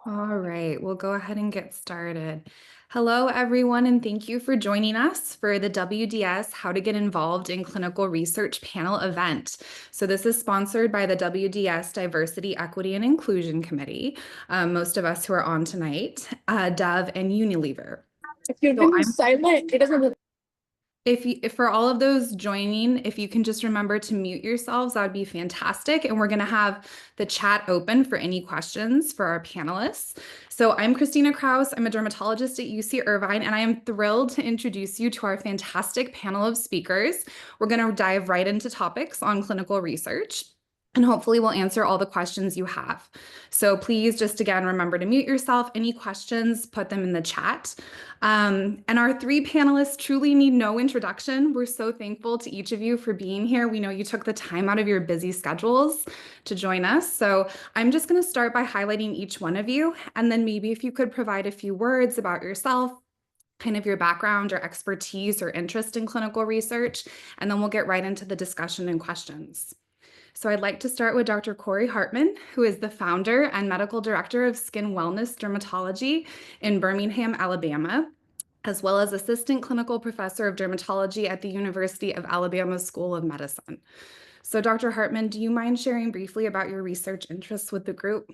All right, we'll go ahead and get started. Hello, everyone, and thank you for joining us for the WDS How to Get Involved in Clinical Research panel event. So this is sponsored by the WDS Diversity, Equity, and Inclusion Committee, most of us who are on tonight, Dove and Unilever. If you're doing silent, it doesn't. If for all of those joining, if you can just remember to mute yourselves, that would be fantastic. And we're going to have the chat open for any questions for our panelists. So I'm Christina Kraus. I'm a dermatologist at UC Irvine, and I am thrilled to introduce you to our fantastic panel of speakers. We're going to dive right into topics on clinical research, and hopefully we'll answer all the questions you have. So please just again, remember to mute yourself. Any questions, put them in the chat. And our three panelists truly need no introduction. We're so thankful to each of you for being here. We know you took the time out of your busy schedules to join us. So I'm just going to start by highlighting each one of you. And then maybe if you could provide a few words about yourself, kind of your background or expertise or interest in clinical research, and then we'll get right into the discussion and questions. So I'd like to start with Dr. Corey Hartman, who is the founder and medical director of Skin Wellness Dermatology in Birmingham, Alabama, as well as assistant clinical professor of dermatology at the University of Alabama School of Medicine. So Dr. Hartman, do you mind sharing briefly about your research interests with the group?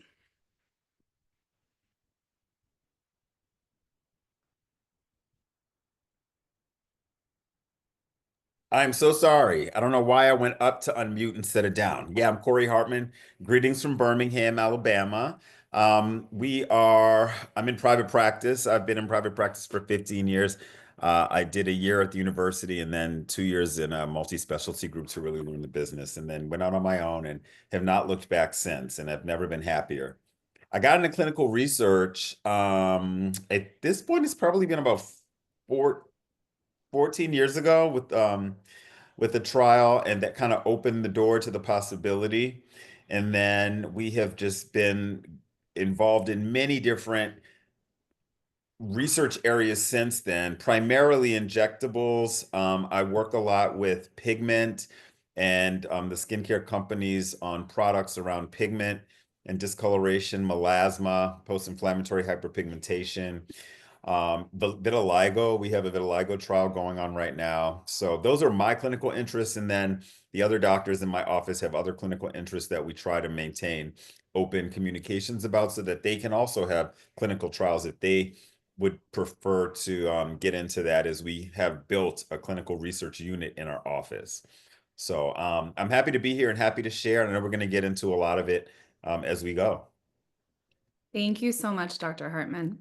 I'm so sorry. I don't know why I went up to unmute instead of down. Yeah, I'm Corey Hartman. Greetings from Birmingham, Alabama. I'm in private practice. I've been in private practice for 15 years. I did a year at the university and then 2 years in a multi-specialty group to really learn the business, and then went out on my own and have not looked back since, and I've never been happier. I got into clinical research. At this point, it's probably been about 14 years ago with a trial, and that kind of opened the door to the possibility. And then we have just been involved in many different research areas since then, primarily injectables. I work a lot with pigment and the skincare companies on products around pigment and discoloration, melasma, post-inflammatory hyperpigmentation. Vitiligo, we have a vitiligo trial going on right now. So those are my clinical interests. And then the other doctors in my office have other clinical interests that we try to maintain open communications about so that they can also have clinical trials if they would prefer to get into that, as we have built a clinical research unit in our office. So I'm happy to be here and happy to share. And I know we're going to get into a lot of it as we go. Thank you so much, Dr. Hartman.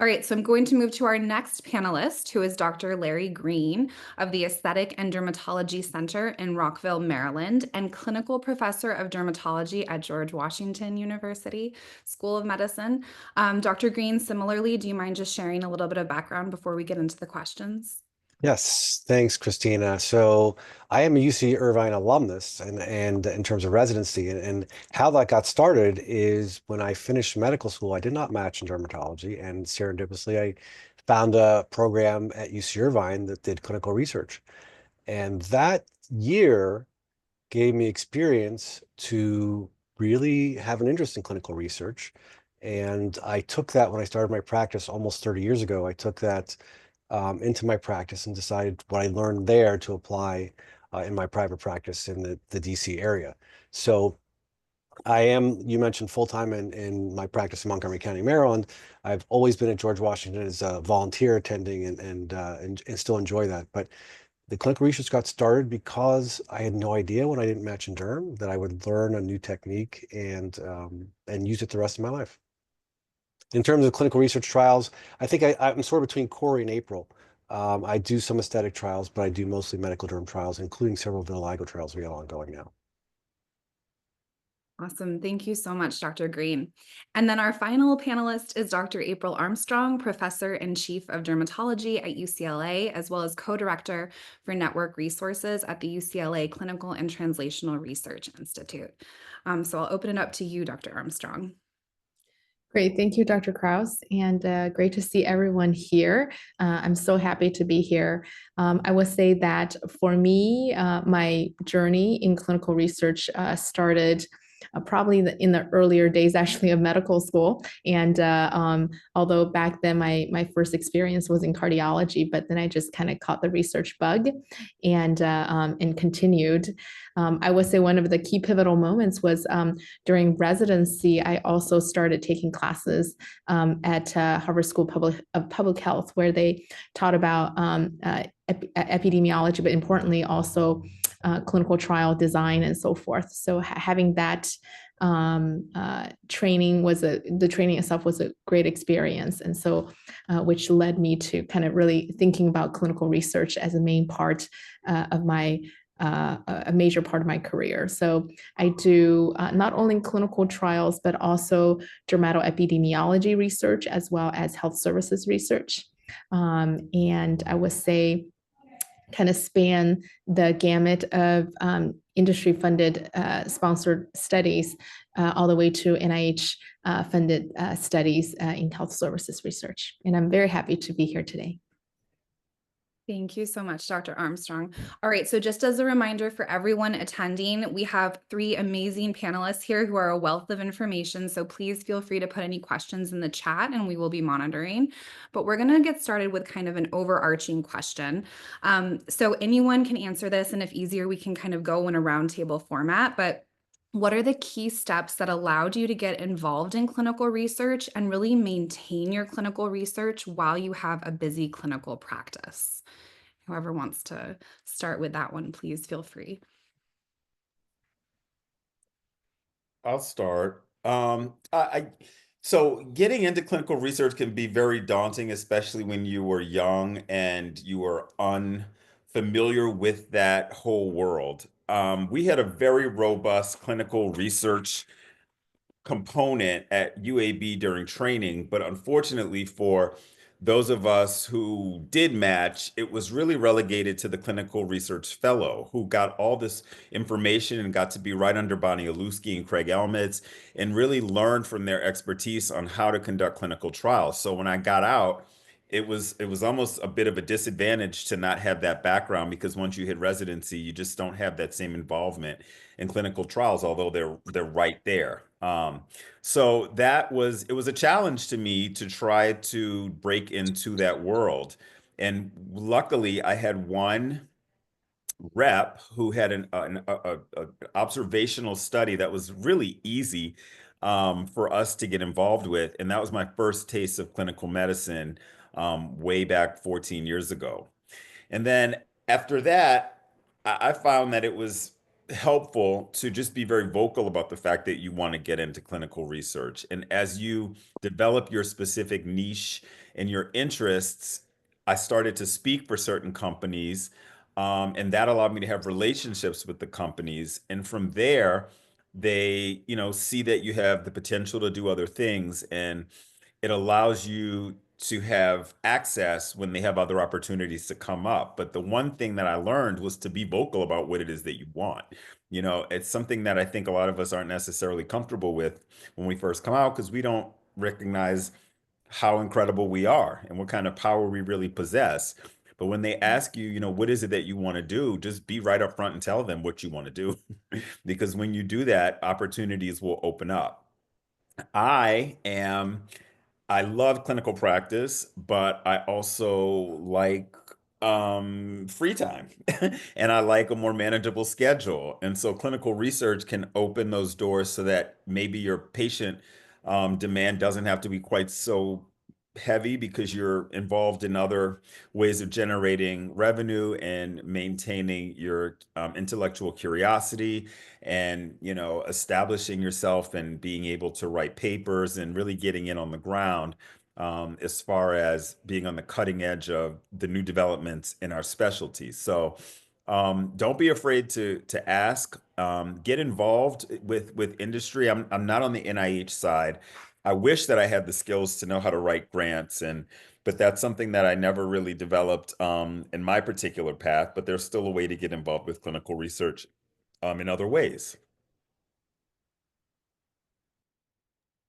All right, so I'm going to move to our next panelist, who is Dr. Larry Green of the Aesthetic and Dermatology Center in Rockville, Maryland, and clinical professor of dermatology at George Washington University School of Medicine. Dr. Green, similarly, do you mind just sharing a little bit of background before we get into the questions? Yes, thanks, Christina. So I am a UC Irvine alumnus, and in terms of residency, and how that got started is when I finished medical school, I did not match in dermatology, and serendipitously, I found a program at UC Irvine that did clinical research. And that year gave me experience to really have an interest in clinical research. And I took that when I started my practice almost 30 years ago. I took that into my practice and decided what I learned there to apply in my private practice in the DC area. So I am, you mentioned full-time in my practice in Montgomery County, Maryland. I've always been at George Washington as a volunteer attending and still enjoy that. But the clinical research got started because I had no idea when I didn't match in derm that I would learn a new technique and use it the rest of my life. In terms of clinical research trials, I think I'm sort of between Corey and April. I do some aesthetic trials, but I do mostly medical derm trials, including several vitiligo trials we have ongoing now. Awesome. Thank you so much, Dr. Green. And then our final panelist is Dr. April Armstrong, Professor and Chief of Dermatology at UCLA, as well as co-director for Network Resources at the UCLA Clinical and Translational Research Institute. So I'll open it up to you, Dr. Armstrong. Great. Thank you, Dr. Kraus, and great to see everyone here. I'm so happy to be here. I would say that for me, my journey in clinical research started probably in the earlier days, actually, of medical school. And although back then my first experience was in cardiology, but then I just kind of caught the research bug and continued. I would say one of the key pivotal moments was during residency. I also started taking classes at Harvard School of Public Health, where they taught about epidemiology, but importantly also clinical trial design and so forth. So having that training the training itself was a great experience, and so which led me to kind of really thinking about clinical research as a main part of my a major part of my career. So I do not only clinical trials, but also dermatoepidemiology research as well as health services research. And I would say kind of span the gamut of industry-funded sponsored studies all the way to NIH funded studies in health services research. And I'm very happy to be here today. Thank you so much, Dr. Armstrong. All right, so just as a reminder for everyone attending, we have 3 amazing panelists here who are a wealth of information, so please feel free to put any questions in the chat and we will be monitoring. But we're gonna get started with kind of an overarching question. So anyone can answer this, and if easier, we can kind of go in a roundtable format, but what are the key steps that allowed you to get involved in clinical research and really maintain your clinical research while you have a busy clinical practice? Whoever wants to start with that one, please feel free. I'll start. So getting into clinical research can be very daunting, especially when you were young and you were unfamiliar with that whole world. We had a very robust clinical research component at UAB during training, but unfortunately for those of us who did match, it was really relegated to the clinical research fellow who got all this information and got to be right under Bonnie Aluski and Craig Elmitz and really learned from their expertise on how to conduct clinical trials. So when I got out, it was almost a bit of a disadvantage to not have that background, because once you hit residency, you just don't have that same involvement in clinical trials, although they're right there. So it was a challenge to me to try to break into that world. And luckily, I had one rep who had an observational study that was really easy for us to get involved with. And that was my first taste of clinical medicine way back 14 years ago. And then after that, I found that it was helpful to just be very vocal about the fact that you want to get into clinical research. And as you develop your specific niche and your interests, I started to speak for certain companies, and that allowed me to have relationships with the companies. And from there, they, see that you have the potential to do other things, and it allows you to have access when they have other opportunities to come up. But the one thing that I learned was to be vocal about what it is that you want. It's something that I think a lot of us aren't necessarily comfortable with when we first come out, because we don't recognize how incredible we are and what kind of power we really possess. But when they ask you, what is it that you want to do, just be right up front and tell them what you want to do. Because when you do that, opportunities will open up. I am I love clinical practice, but I also like free time and I like a more manageable schedule. And so clinical research can open those doors so that maybe your patient demand doesn't have to be quite so heavy, because you're involved in other ways of generating revenue and maintaining your intellectual curiosity, and establishing yourself and being able to write papers and really getting in on the ground, as far as being on the cutting edge of the new developments in our specialty. So don't be afraid to ask. Get involved with industry. I'm not on the NIH side. I wish that I had the skills to know how to write grants, but that's something that I never really developed in my particular path. But there's still a way to get involved with clinical research in other ways.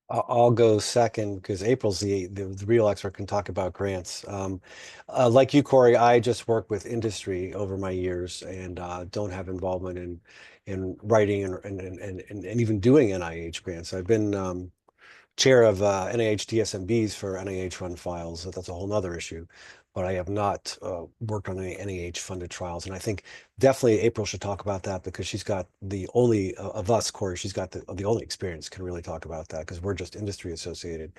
I'll go second because April's the real expert, can talk about grants. Like you, Corey, I just work with industry over my years and don't have involvement in writing and even doing NIH grants. I've been chair of NIH DSMBs for NIH run files. So that's a whole nother issue. But I have not worked on any NIH funded trials. And I think definitely April should talk about that because she's got the only of us, Corey, she's got the only experience can really talk about that because we're just industry associated.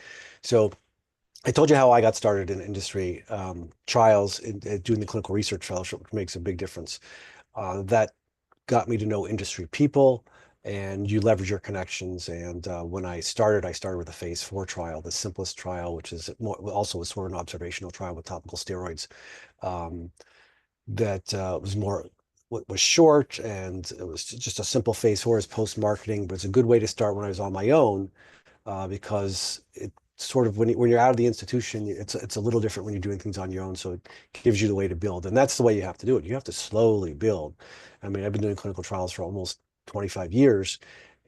So I told you how I got started in industry trials, doing the clinical research trials, which makes a big difference. That got me to know industry people, and you leverage your connections. And when I started with a phase 4 trial, the simplest trial, which is also a sort of an observational trial with topical steroids. That was short, and it was just a simple phase 4 as post-marketing, but it's a good way to start when I was on my own, because it sort of when you're out of the institution, it's a little different when you're doing things on your own. So it gives you the way to build, and that's the way you have to do it. You have to slowly build. I mean, I've been doing clinical trials for almost 25 years,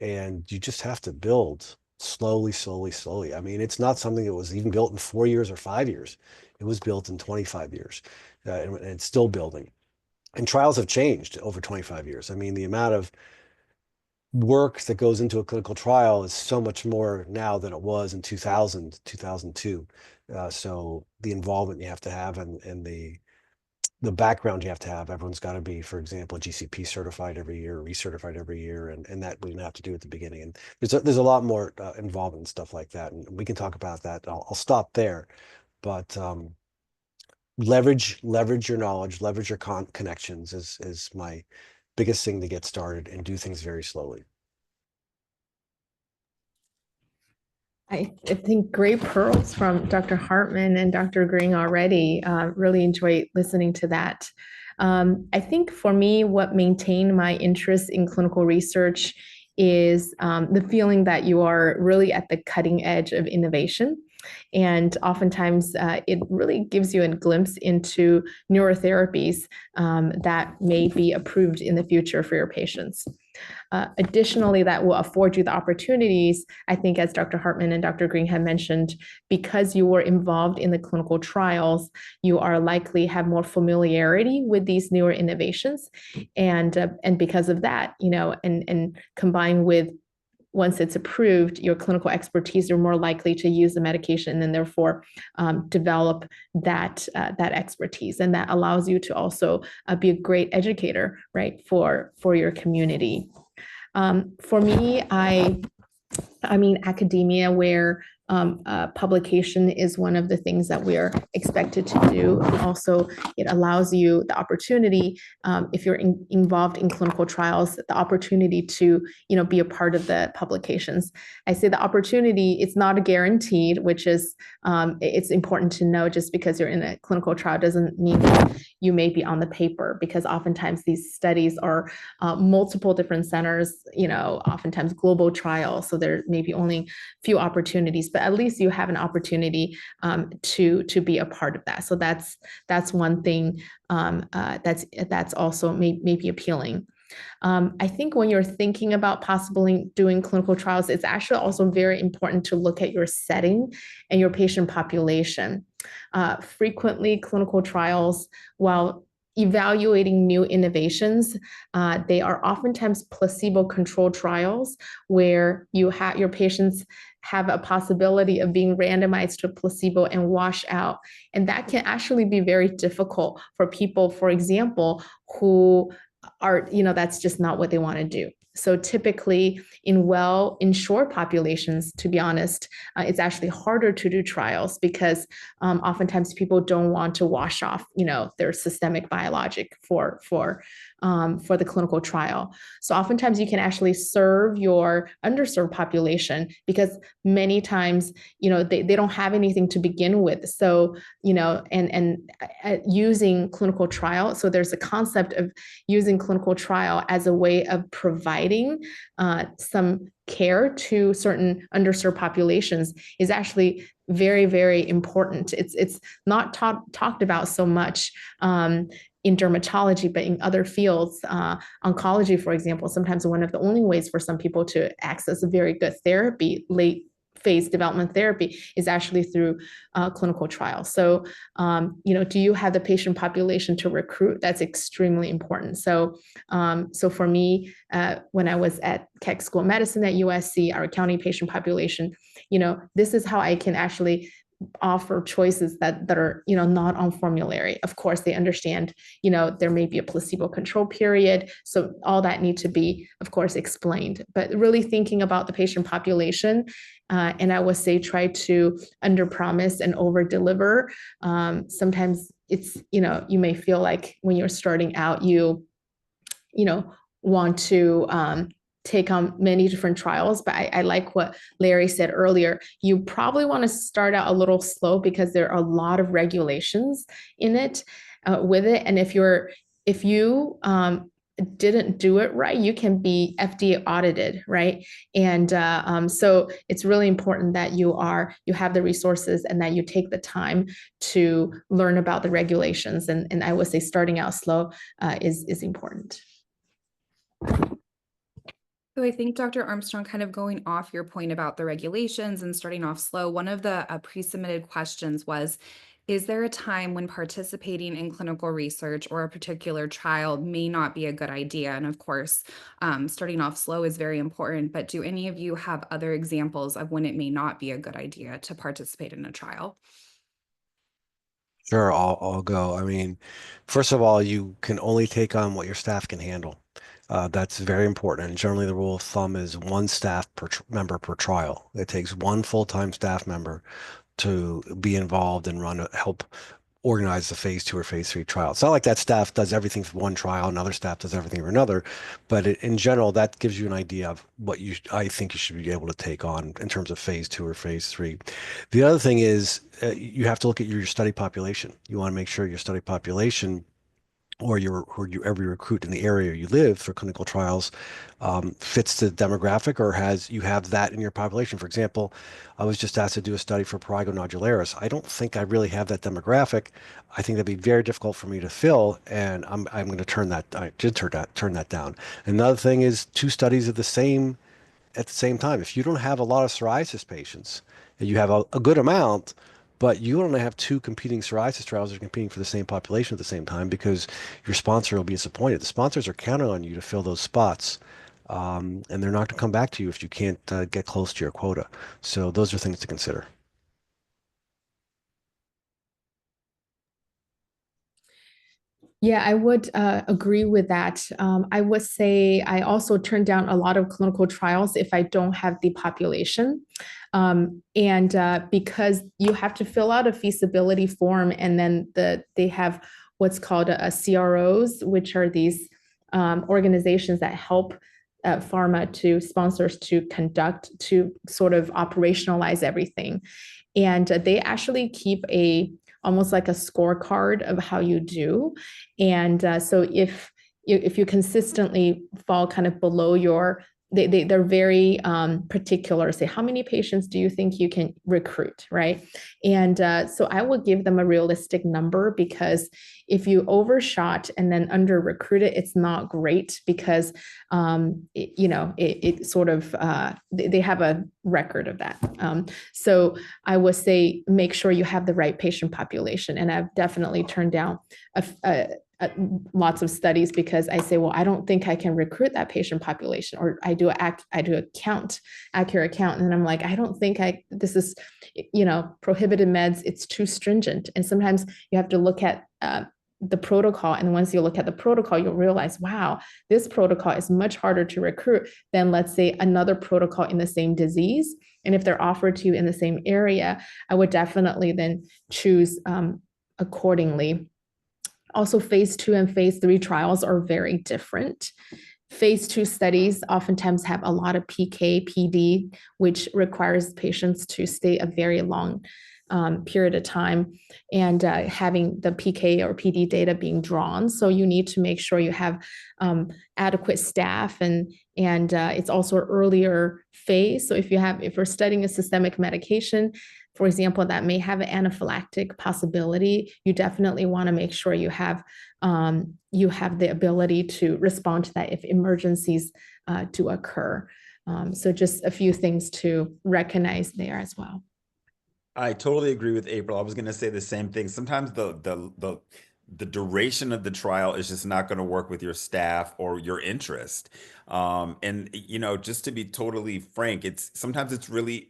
and you just have to build slowly, slowly, slowly. I mean, it's not something that was even built in 4 years or 5 years. It was built in 25 years, and it's still building. And trials have changed over 25 years. I mean, the amount of work that goes into a clinical trial is so much more now than it was in 2000, 2002. So the involvement you have to have and the background you have to have, everyone's got to be, for example, GCP certified every year, recertified every year, and that we didn't have to do at the beginning. And there's a lot more involvement and stuff like that, and we can talk about that. I'll stop there, but leverage your knowledge, leverage your connections is my biggest thing to get started, and do things very slowly. I think great pearls from Dr. Hartman and Dr. Green already. Really enjoyed listening to that. I think for me, what maintained my interest in clinical research is the feeling that you are really at the cutting edge of innovation. And oftentimes it really gives you a glimpse into neurotherapies that may be approved in the future for your patients. Additionally, that will afford you the opportunities, I think, as Dr. Hartman and Dr. Green had mentioned, because you were involved in the clinical trials, you are likely have more familiarity with these newer innovations. And because of that, and combined with once it's approved, your clinical expertise, you're more likely to use the medication and therefore develop that expertise. And that allows you to also be a great educator, right, for your community. For me, I mean, academia, where publication is one of the things that we're expected to do. And also, it allows you the opportunity, if you're involved in clinical trials, the opportunity to, be a part of the publications. I say the opportunity, it's not a guaranteed, which is, it's important to know. Just because you're in a clinical trial doesn't mean that you may be on the paper, because oftentimes these studies are multiple different centers, oftentimes global trials. So there may be only few opportunities, but at least you have an opportunity to be a part of that. So that's one thing that's also maybe appealing. I think when you're thinking about possibly doing clinical trials, it's actually also very important to look at your setting and your patient population. Frequently, clinical trials, while evaluating new innovations, they are oftentimes placebo-controlled trials where your patients have a possibility of being randomized to a placebo and wash out. And that can actually be very difficult for people, for example, who are, that's just not what they want to do. So typically in short populations, to be honest, it's actually harder to do trials because oftentimes people don't want to wash off, their systemic biologic for the clinical trial. So oftentimes you can actually serve your underserved population because many times, they don't have anything to begin with. So, and using clinical trial. So there's a concept of using clinical trial as a way of providing some care to certain underserved populations is actually very, very important. It's not talked about so much in dermatology, but in other fields, oncology, for example, sometimes one of the only ways for some people to access a very good therapy late phase development therapy is actually through clinical trials. So, do you have the patient population to recruit? That's extremely important. So, for me, when I was at Keck School of Medicine at USC, our county patient population, this is how I can actually offer choices that are not on formulary. Of course, they understand there may be a placebo control period, so all that needs to be, of course, explained, but really thinking about the patient population, and I would say try to under promise and over deliver. Sometimes it's you may feel like when you're starting out you want to take on many different trials, but I like what Larry said earlier. You probably want to start out a little slow because there are a lot of regulations in it with it. And if you didn't do it right, you can be FDA audited, right? And so it's really important that you have the resources and that you take the time to learn about the regulations. And I would say starting out slow is important. So I think Dr. Armstrong, kind of going off your point about the regulations and starting off slow, one of the pre-submitted questions was, is there a time when participating in clinical research or a particular trial may not be a good idea? And of course, starting off slow is very important, but do any of you have other examples of when it may not be a good idea to participate in a trial? Sure, I'll go. I mean, first of all, you can only take on what your staff can handle. That's very important. And generally, the rule of thumb is one staff member per trial. It takes one full-time staff member to be involved and help organize the phase 2 or phase 3 trial. It's not like that staff does everything for one trial, another staff does everything for another, but in general, that gives you an idea of what I think you should be able to take on in terms of phase 2 or phase 3. The other thing is you have to look at your study population. You want to make sure your study population or every recruit in the area you live for clinical trials fits the demographic or you have that in your population. For example, I was just asked to do a study for prurigo nodularis. I don't think I really have that demographic. I think that'd be very difficult for me to fill, and I'm going to turn that down. Another thing is 2 studies at the same time. If you don't have a lot of psoriasis patients, and you have a good amount, but you only have 2 competing psoriasis trials that are competing for the same population at the same time, because your sponsor will be disappointed. The sponsors are counting on you to fill those spots, and they're not going to come back to you if you can't get close to your quota. So those are things to consider. Yeah, I would agree with that. I would say I also turn down a lot of clinical trials if I don't have the population. Because you have to fill out a feasibility form, and then they have what's called a CROs, which are these organizations that help pharma sponsors to sort of operationalize everything. And they actually keep almost like a scorecard of how you do. And so if you consistently fall kind of below they're very particular, say, how many patients do you think you can recruit, right? And so I would give them a realistic number, because if you overshot and then under recruited, it's not great, because it sort of they have a record of that. So I would say make sure you have the right patient population, and I've definitely turned down lots of studies because I say, well, I don't think I can recruit that patient population, or I do accurate count, and then I'm like, I don't think this is, prohibited meds, it's too stringent. And sometimes you have to look at the protocol, and once you look at the protocol, you'll realize, wow, this protocol is much harder to recruit than, let's say, another protocol in the same disease. And if they're offered to you in the same area, I would definitely then choose accordingly. Also, phase 2 and phase 3 trials are very different. Phase 2 studies oftentimes have a lot of PK, PD, which requires patients to stay a very long period of time, and having the PK or PD data being drawn. So you need to make sure you have adequate staff, and it's also an earlier phase. So if we're studying a systemic medication, for example, that may have an anaphylactic possibility, you definitely want to make sure you have the ability to respond to that if emergencies do occur. So just a few things to recognize there as well. I totally agree with April. I was going to say the same thing. Sometimes the duration of the trial is just not going to work with your staff or your interest. And you know, just to be totally frank, it's sometimes it's really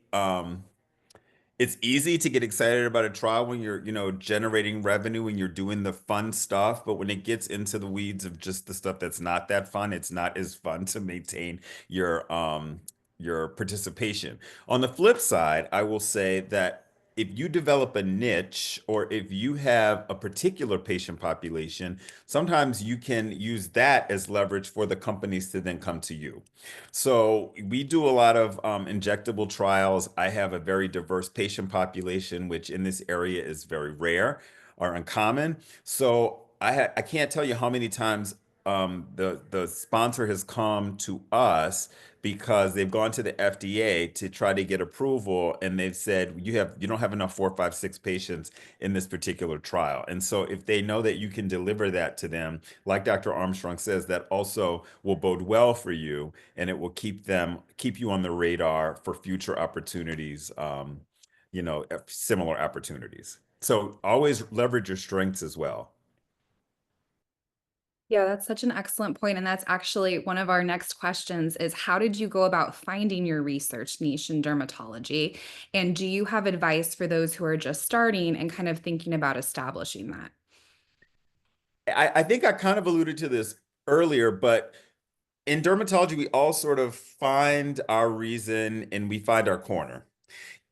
it's easy to get excited about a trial when you're, you know, generating revenue and you're doing the fun stuff. But when it gets into the weeds of just the stuff that's not that fun, it's not as fun to maintain your participation. On the flip side, I will say that if you develop a niche or if you have a particular patient population, sometimes you can use that as leverage for the companies to then come to you. So we do a lot of injectable trials. I have a very diverse patient population, which in this area is very rare or uncommon. So I can't tell you how many times the sponsor has come to us because they've gone to the FDA to try to get approval, and they've said you don't have enough 4, 5, 6 patients in this particular trial. And so if they know that you can deliver that to them, like Dr. Armstrong says, that also will bode well for you, and it will keep you on the radar for future opportunities, you know, similar opportunities. So always leverage your strengths as well. Yeah, that's such an excellent point. And that's actually one of our next questions is how did you go about finding your research niche in dermatology? And do you have advice for those who are just starting and kind of thinking about establishing that? I think I kind of alluded to this earlier, but in dermatology, we all sort of find our reason and we find our corner.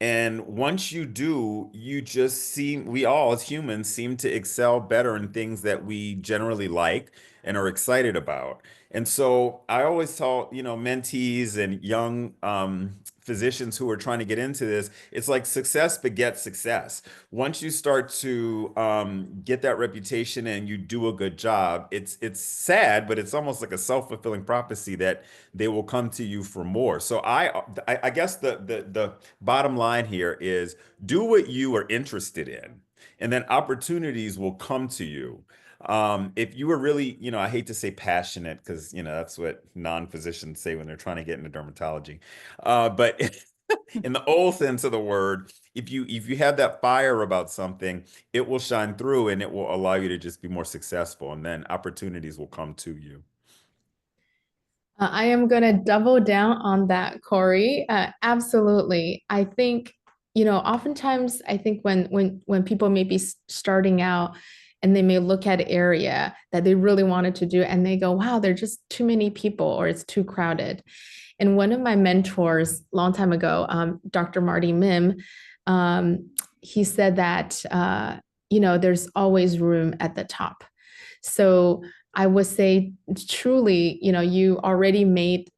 And once you do, we all as humans seem to excel better in things that we generally like and are excited about. And so I always tell, you know, mentees and young physicians who are trying to get into this, it's like success begets success. Once you start to get that reputation and you do a good job, it's sad, but it's almost like a self-fulfilling prophecy that they will come to you for more. So I guess the bottom line here is do what you are interested in, and then opportunities will come to you. If you were really, you know, I hate to say passionate because, you know, that's what non-physicians say when they're trying to get into dermatology. But in the old sense of the word, if you have that fire about something, it will shine through and it will allow you to just be more successful, and then opportunities will come to you. I am going to double down on that, Corey. Absolutely. I think, you know, oftentimes I think when people may be starting out and they may look at an area that they really wanted to do and they go, wow, there are just too many people or it's too crowded. And one of my mentors, long time ago, Dr. Marty Mim, he said that, you know, there's always room at the top. So I would say truly, you know, you already made,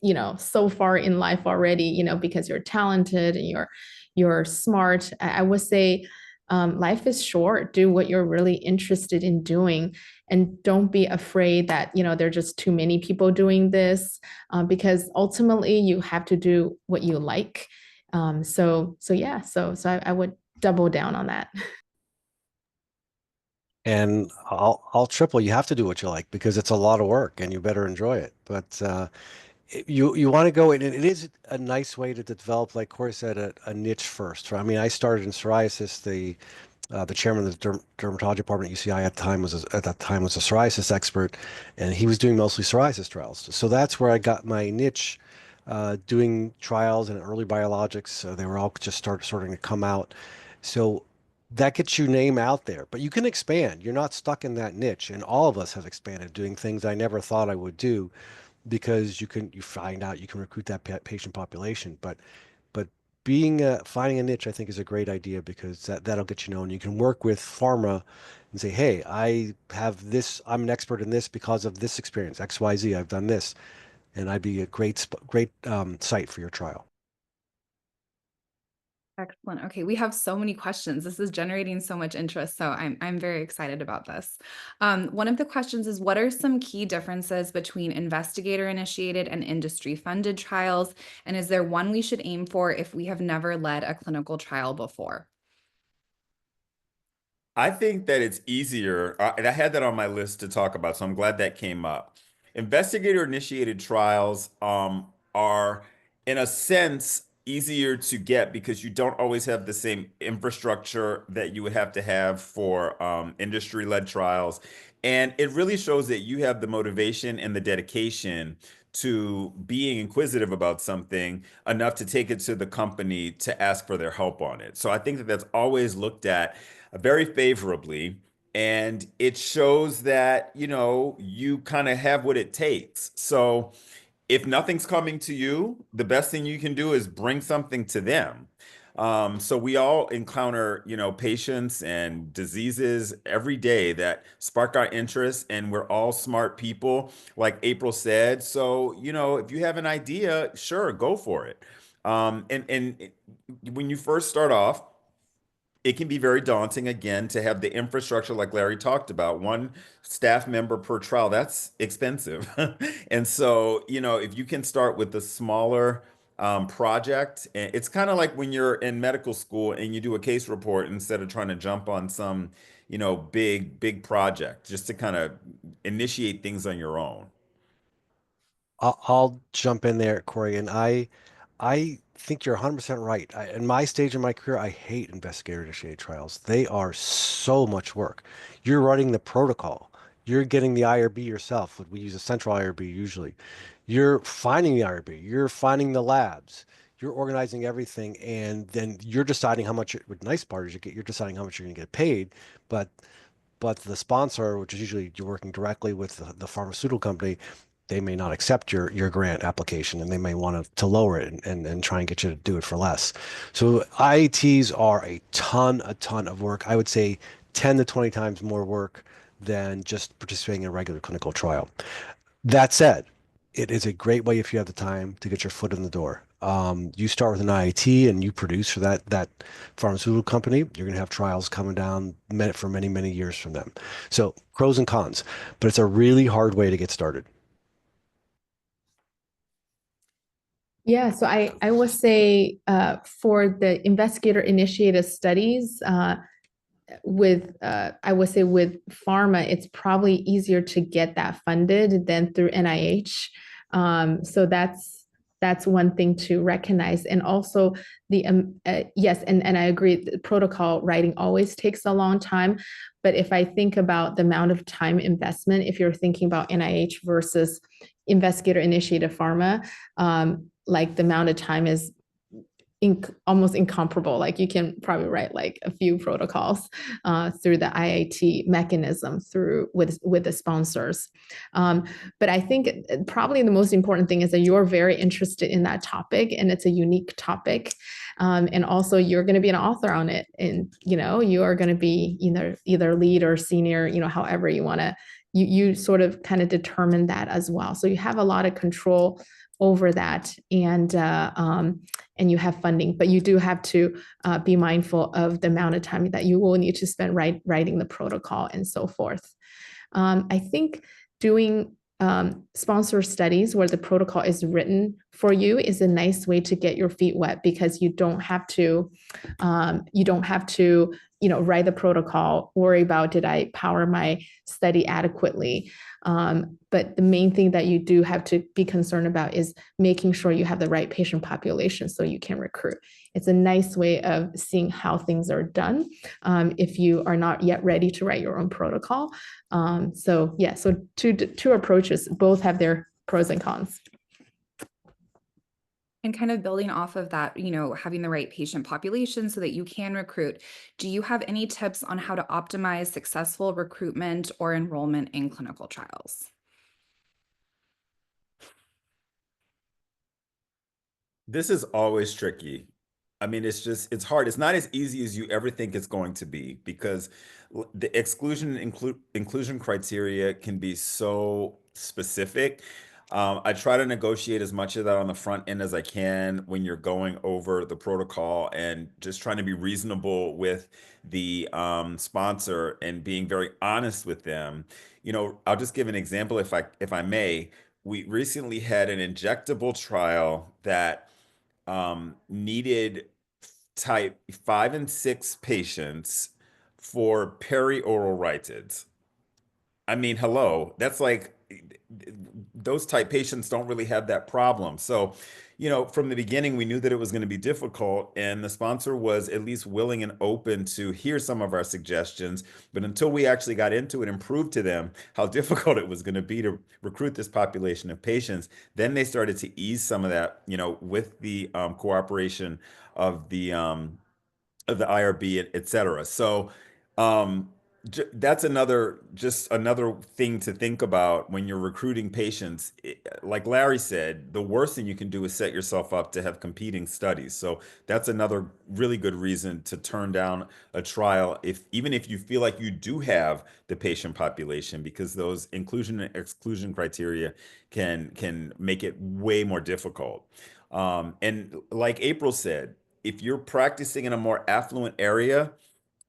you know, so far in life already, you know, because you're talented and you're smart. I would say life is short. Do what you're really interested in doing, and don't be afraid that, you know, there are just too many people doing this, because ultimately you have to do what you like. So yeah, so I would double down on that. And I'll triple. You have to do what you like because it's a lot of work, and you better enjoy it. But you want to go in, and it is a nice way to develop, like Corey said, a niche first. Right? I mean, I started in psoriasis. The chairman of the dermatology department at UCI at that time was a psoriasis expert, and he was doing mostly psoriasis trials. So that's where I got my niche, doing trials and early biologics. So they were all just starting to come out. So that gets your name out there, but you can expand. You're not stuck in that niche, and all of us have expanded doing things I never thought I would do because you find out you can recruit that patient population. But finding a niche, I think, is a great idea because that'll get you known. You can work with pharma and say, hey, I have this, I'm an expert in this because of this experience, XYZ, I've done this, and I'd be a great site for your trial. Excellent. Okay, we have so many questions. This is generating so much interest, so I'm very excited about this. One of the questions is, what are some key differences between investigator-initiated and industry-funded trials? And is there one we should aim for if we have never led a clinical trial before? I think that it's easier, and I had that on my list to talk about, so I'm glad that came up. Investigator-initiated trials are, in a sense, easier to get because you don't always have the same infrastructure that you would have to have for industry-led trials. And it really shows that you have the motivation and the dedication to being inquisitive about something enough to take it to the company to ask for their help on it. So I think that that's always looked at very favorably. And it shows that, you kind of have what it takes. So if nothing's coming to you, the best thing you can do is bring something to them. So we all encounter, patients and diseases every day that spark our interest, and we're all smart people, like April said. So, if you have an idea, sure, go for it. When you first start off, it can be very daunting again to have the infrastructure like Larry talked about. One staff member per trial, that's expensive. And so, if you can start with a smaller project, it's kind of like when you're in medical school and you do a case report instead of trying to jump on some, big project, just to kind of initiate things on your own. I'll jump in there, Corey, and I think you're 100% right. In my stage of my career, I hate investigator-initiated trials. They are so much work. You're writing the protocol. You're getting the IRB yourself. We use a central IRB usually. You're finding the IRB. You're finding the labs. You're organizing everything, and then you're deciding how much. The nice part is you're deciding how much you're going to get paid, but the sponsor, which is usually you're working directly with the pharmaceutical company, they may not accept your grant application and they may want to lower it and try and get you to do it for less. So IATs are a ton of work. I would say 10 to 20 times more work than just participating in a regular clinical trial. That said, it is a great way if you have the time to get your foot in the door. You start with an IIT and you produce for that pharmaceutical company. You're going to have trials coming down for many, many years from them. So pros and cons, but it's a really hard way to get started. Yeah, so I would say for the investigator-initiated studies, I would say with pharma, it's probably easier to get that funded than through NIH. So that's one thing to recognize. And also yes, and I agree, the protocol writing always takes a long time. But if I think about the amount of time investment, if you're thinking about NIH versus investigator-initiated pharma, like the amount of time is almost incomparable. Like you can probably write like a few protocols through the IIT mechanism with the sponsors. But I think probably the most important thing is that you're very interested in that topic and it's a unique topic. And also you're going to be an author on it, and you are going to be either lead or senior, however you want to. You sort of kind of determine that as well. So you have a lot of control over that, and you have funding, but you do have to be mindful of the amount of time that you will need to spend writing the protocol and so forth. I think doing sponsor studies where the protocol is written for you is a nice way to get your feet wet, because you don't have to write the protocol, worry about, did I power my study adequately? But the main thing that you do have to be concerned about is making sure you have the right patient population so you can recruit. It's a nice way of seeing how things are done if you are not yet ready to write your own protocol. So two approaches, both have their pros and cons. And kind of building off of that, having the right patient population so that you can recruit. Do you have any tips on how to optimize successful recruitment or enrollment in clinical trials? This is always tricky. I mean, it's hard. It's not as easy as you ever think it's going to be, because the exclusion and inclusion criteria can be so specific. I try to negotiate as much of that on the front end as I can when you're going over the protocol, and just trying to be reasonable with the sponsor and being very honest with them. I'll just give an example if I may. We recently had an injectable trial that needed type 5 and 6 patients for perioral rhytids. I mean, hello, that's like those type patients don't really have that problem. So, from the beginning, we knew that it was going to be difficult, and the sponsor was at least willing and open to hear some of our suggestions. But until we actually got into it and proved to them how difficult it was going to be to recruit this population of patients, then they started to ease some of that, with the cooperation of the IRB, et cetera. So, um, that's just another thing to think about when you're recruiting patients. Like Larry said, the worst thing you can do is set yourself up to have competing studies. So that's another really good reason to turn down a trial, even if you feel like you do have the patient population, because those inclusion and exclusion criteria can make it way more difficult. And like April said, if you're practicing in a more affluent area,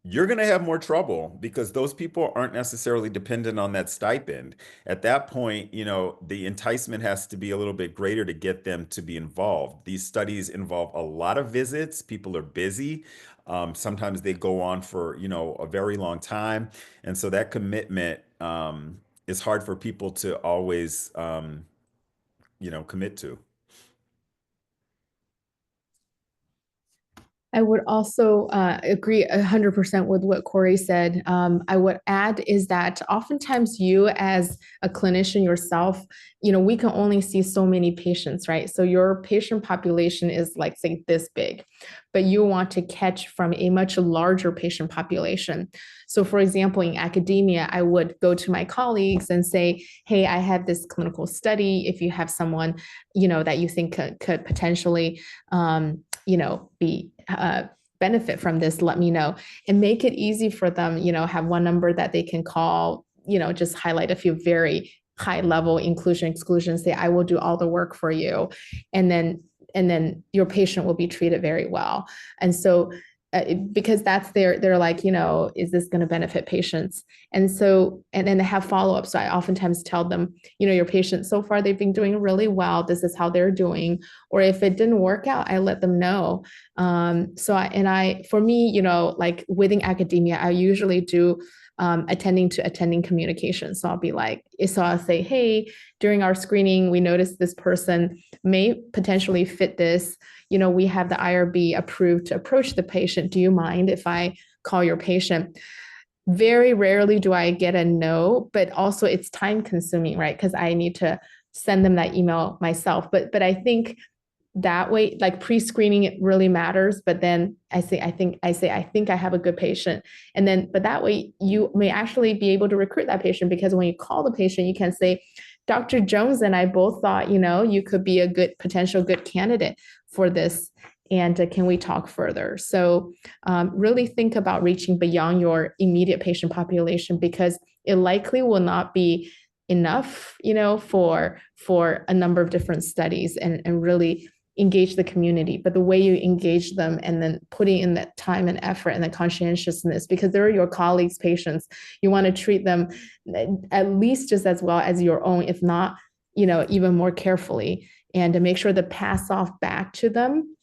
you're going to have more trouble because those people aren't necessarily dependent on that stipend. At that point, the enticement has to be a little bit greater to get them to be involved. These studies involve a lot of visits. People are busy. Sometimes they go on for, a very long time. And so that commitment is hard for people to always, commit to. I would also agree 100% with what Corey said. I would add is that oftentimes you as a clinician yourself, we can only see so many patients, right? So your patient population is like, say, this big, but you want to catch from a much larger patient population. So for example, in academia, I would go to my colleagues and say, hey, I have this clinical study. If you have someone, that you think could potentially, be benefit from this, let me know, and make it easy for them, have one number that they can call, just highlight a few very high level inclusion, exclusion, say, I will do all the work for you. And then your patient will be treated very well. And so because they're like, is this going to benefit patients? And so, and then they have follow-up. So I oftentimes tell them, your patients so far, they've been doing really well. This is how they're doing. Or if it didn't work out, I let them know. For me, like within academia, I usually do attending communication. So I'll say, hey, during our screening, we noticed this person may potentially fit this. We have the IRB approved to approach the patient. Do you mind if I call your patient? Very rarely do I get a no, but also it's time consuming, right? Because I need to send them that email myself. But I think that way, like pre-screening, it really matters. But then I think I have a good patient. But that way you may actually be able to recruit that patient, because when you call the patient, you can say, Dr. Jones and I both thought, you could be a potential good candidate for this. And can we talk further? So really think about reaching beyond your immediate patient population, because it likely will not be enough, for a number of different studies, and really engage the community. But the way you engage them, and then putting in that time and effort and the conscientiousness, because they're your colleagues' patients, you want to treat them at least just as well as your own, if not, even more carefully, and to make sure to pass off back to them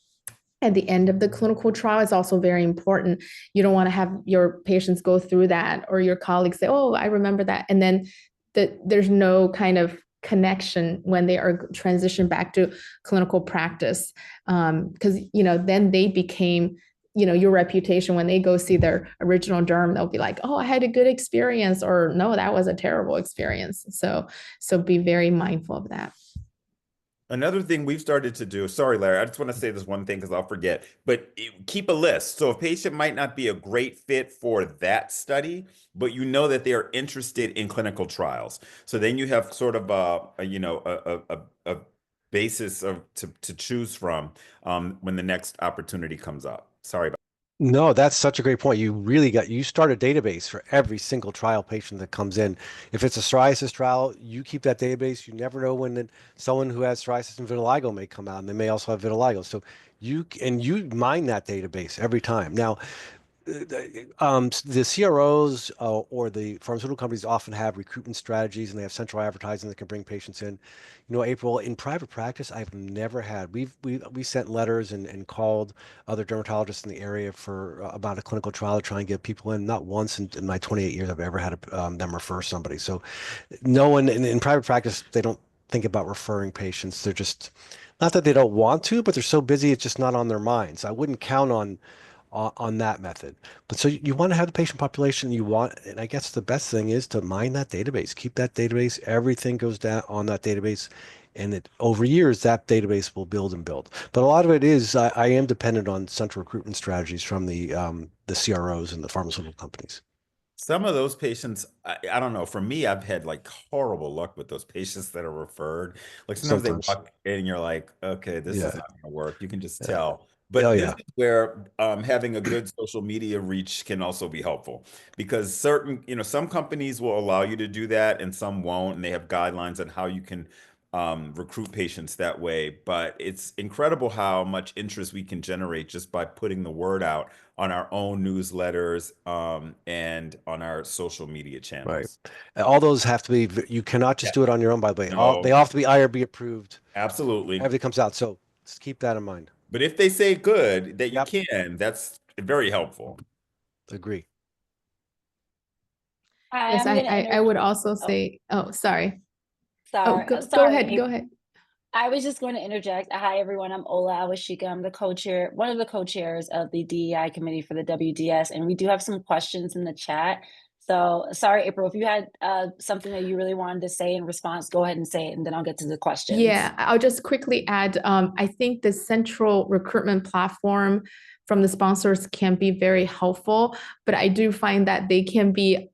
at the end of the clinical trial is also very important. You don't want to have your patients go through that, or your colleagues say, oh, I remember that. And then there's no kind of connection when they are transitioned back to clinical practice. Because, then they became, your reputation. When they go see their original derm, they'll be like, oh, I had a good experience, or no, that was a terrible experience. So be very mindful of that. Another thing we've started to do, sorry, Larry, I just want to say this one thing because I'll forget, but keep a list. So a patient might not be a great fit for that study, but you know that they are interested in clinical trials. So then you have sort of a basis to choose from when the next opportunity comes up. Sorry about No, that's such a great point. You start a database for every single trial patient that comes in. If it's a psoriasis trial, you keep that database. You never know when someone who has psoriasis and vitiligo may come out, and they may also have vitiligo. So you mine that database every time. Now, the CROs or the pharmaceutical companies often have recruitment strategies, and they have central advertising that can bring patients in. April, in private practice, I've never had. We sent letters and called other dermatologists in the area for about a clinical trial to try and get people in. Not once in my 28 years I've ever had them refer somebody. So no one in private practice, they don't think about referring patients. They're just, not that they don't want to, but they're so busy, it's just not on their minds. I wouldn't count on that method. But so you want to have the patient population you want, and I guess the best thing is to mine that database, keep that database, everything goes down on that database. And over years, that database will build and build. But a lot of it is, I am dependent on central recruitment strategies from the CROs and the pharmaceutical companies. Some of those patients, I don't know. For me, I've had like horrible luck with those patients that are referred. Like sometimes they Sometimes. walk in and you're like, okay, this is Yeah. not going to work. You can just Yeah. tell. Oh, But this yeah. is where having a good social media reach can also be helpful because some companies will allow you to do that and some won't, and they have guidelines on how you can recruit patients that way. But it's incredible how much interest we can generate just by putting the word out on our own newsletters and on our social media Right. channels. All those have to be, you cannot just Yeah. do it on your own, by the way. They No, all have to be IRB approved. absolutely. Everything comes out. So just keep that in mind. But if they say good that you Yep. can, that's very helpful. Agree. Hi, Yes, I'm gonna I would also oh, say, oh, sorry. Oh, sorry, go sorry. ahead, go ahead. I was just going to interject. Hi, everyone. I'm Ola Awashika. I'm the co-chair, one of the co-chairs of the DEI committee for the WDS, and we do have some questions in the chat. So sorry, April, if you had something that you really wanted to say in response, go ahead and say it, and then I'll get to the questions. Yeah, I'll just quickly add, I think the central recruitment platform from the sponsors can be very helpful, but I do find that they can be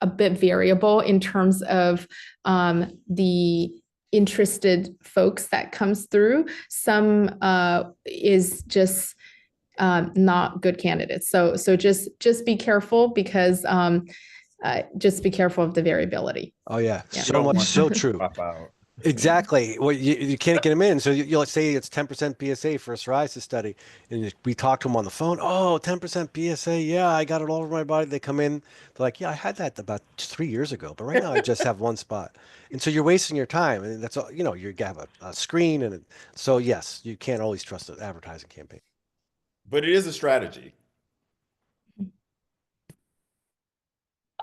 a bit variable in terms of the interested folks that comes through. Some is just not good candidates. So just be careful because just be careful of the variability. Oh, yeah. Yeah. So much, so true. Pop out. Exactly. Well, you can't get them in. So you'll say it's 10% BSA for a psoriasis study. And we talk to them on the phone. Oh, 10% BSA. Yeah, I got it all over my body. They come in. They're like, yeah, I had that about 3 years ago. But right now I just have one spot. And so you're wasting your time. And that's all, you have a screen. So yes, you can't always trust an advertising campaign. But it is a strategy.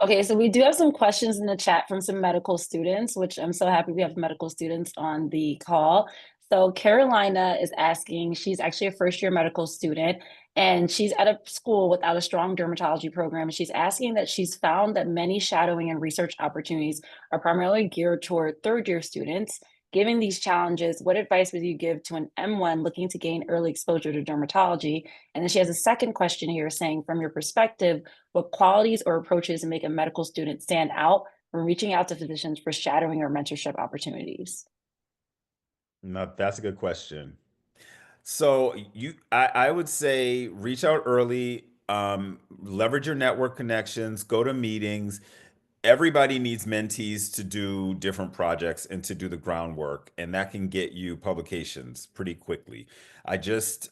Okay, so we do have some questions in the chat from some medical students, which I'm so happy we have medical students on the call. So Carolina is asking, she's actually a first-year medical student, and she's at a school without a strong dermatology program. She's asking that she's found that many shadowing and research opportunities are primarily geared toward third-year students. Given these challenges, what advice would you give to an M1 looking to gain early exposure to dermatology? And then she has a second question here saying, from your perspective, what qualities or approaches make a medical student stand out when reaching out to physicians for shadowing or mentorship opportunities? No, that's a good question. So I would say reach out early, leverage your network connections, go to meetings. Everybody needs mentees to do different projects and to do the groundwork, and that can get you publications pretty quickly. I just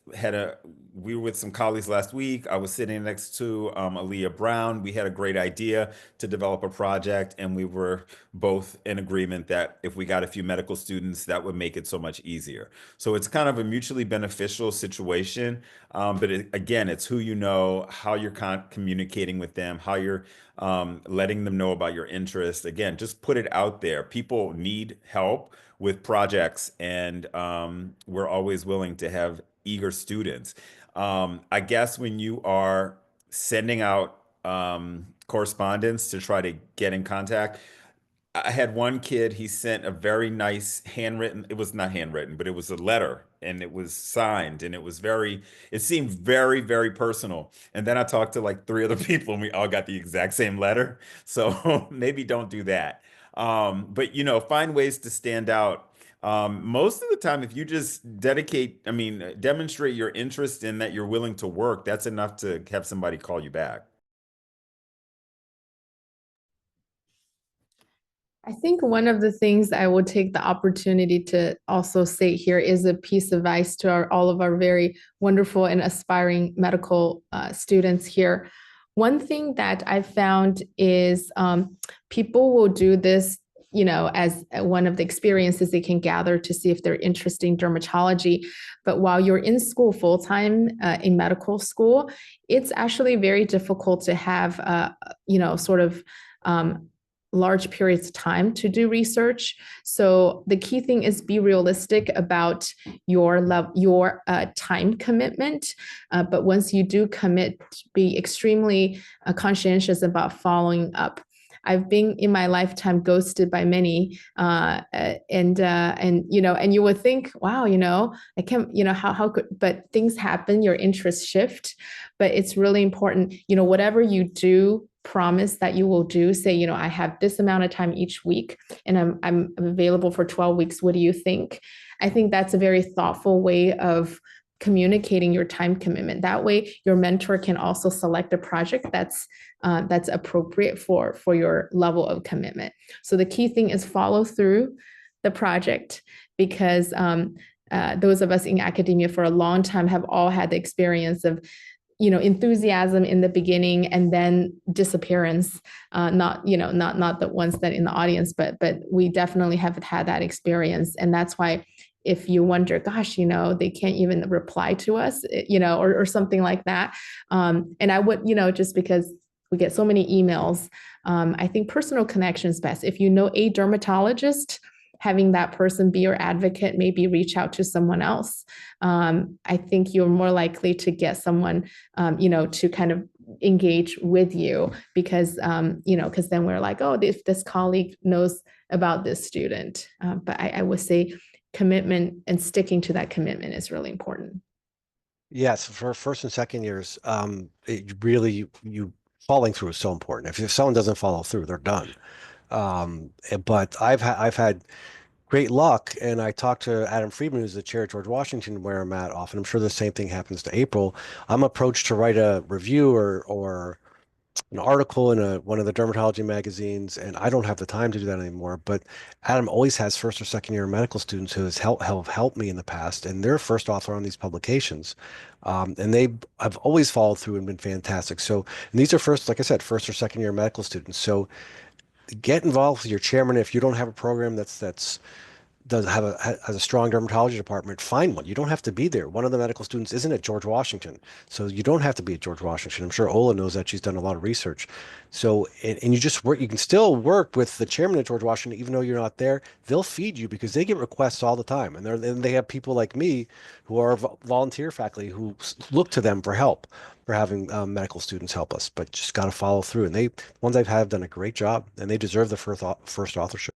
we were with some colleagues last week. I was sitting next to Aaliyah Brown. We had a great idea to develop a project, and we were both in agreement that if we got a few medical students, that would make it so much easier. So it's kind of a mutually beneficial situation. But again, it's who you know, how you're communicating with them, how you're letting them know about your interest. Again, just put it out there. People need help with projects, and we're always willing to have eager students. I guess when you are sending out correspondence to try to get in contact, I had one kid, he sent a very nice handwritten, it was not handwritten, but it was a letter and it was signed and it seemed very, very personal. And then I talked to like three other people and we all got the exact same letter. So maybe don't do that. But find ways to stand out. Most of the time, if you just demonstrate your interest in that you're willing to work, that's enough to have somebody call you back. I think one of the things I would take the opportunity to also say here is a piece of advice to all of our very wonderful and aspiring medical students here. One thing that I've found is people will do this, as one of the experiences they can gather to see if they're interested in dermatology. But while you're in school full-time in medical school, it's actually very difficult to have, sort of large periods of time to do research. So the key thing is be realistic about your time commitment. But once you do commit, be extremely conscientious about following up. I've been in my lifetime ghosted by many, and you would think, wow, I can't, how could, but things happen, your interests shift, but it's really important, whatever you do, promise that you will do. Say, I have this amount of time each week, and I'm available for 12 weeks. What do you think? I think that's a very thoughtful way of communicating your time commitment. That way, your mentor can also select a project that's appropriate for your level of commitment. So the key thing is follow through the project, because those of us in academia for a long time have all had the experience of enthusiasm in the beginning and then disappearance. Not the ones that in the audience, but we definitely have had that experience, and that's why. If you wonder, gosh, they can't even reply to us, or something like that. And I would, just because we get so many emails, I think personal connection is best. If you know a dermatologist, having that person be your advocate, maybe reach out to someone else. I think you're more likely to get someone, to kind of engage with you, because, because then we're like, oh, this colleague knows about this student. But I would say commitment and sticking to that commitment is really important. Yes, for first and second years, it really, you following through is so important. If someone doesn't follow through, they're done. But I've had great luck, and I talked to Adam Friedman, who's the chair at George Washington, where I'm at often. I'm sure the same thing happens to April. I'm approached to write a review or an article in one of the dermatology magazines, and I don't have the time to do that anymore. But Adam always has first or second year medical students who have helped me in the past, and they're first author on these publications. And they have always followed through and been fantastic. So, and these are first, like I said, first or second year medical students. So get involved with your chairman. If you don't have a program that's has a strong dermatology department, find one. You don't have to be there. One of the medical students isn't at George Washington, so you don't have to be at George Washington. I'm sure Ola knows that. She's done a lot of research. So, and you just work, you can still work with the chairman at George Washington, even though you're not there. They'll feed you because they get requests all the time. And they have people like me who are volunteer faculty who look to them for help, for having medical students help us, but just got to follow through. And ones I've had have done a great job, and they deserve the first authorship.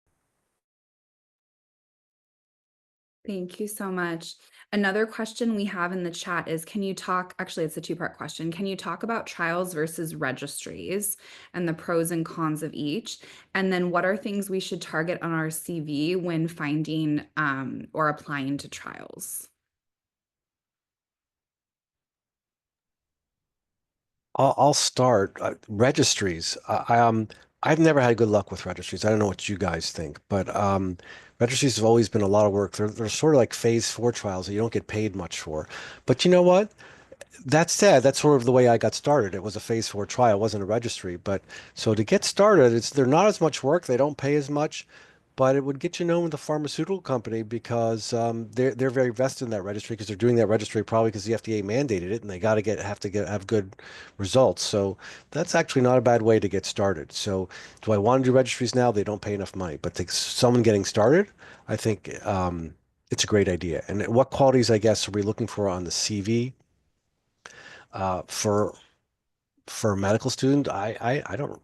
Thank you so much. Another question we have in the chat is, actually, it's a two-part question. Can you talk about trials versus registries and the pros and cons of each? And then what are things we should target on our CV when finding or applying to trials? I'll start. Registries. I've never had good luck with registries. I don't know what you guys think, but registries have always been a lot of work. They're sort of like phase 4 trials that you don't get paid much for. But you know what? That said, that's sort of the way I got started. It was a phase 4 trial, it wasn't a registry. But so to get started, they're not as much work. They don't pay as much, but it would get you known with the pharmaceutical company because they're very vested in that registry because they're doing that registry probably because the FDA mandated it and they have good results. So that's actually not a bad way to get started. So do I want to do registries now? They don't pay enough money, but someone getting started, I think it's a great idea. And what qualities, I guess, are we looking for on the CV? For a medical student, I don't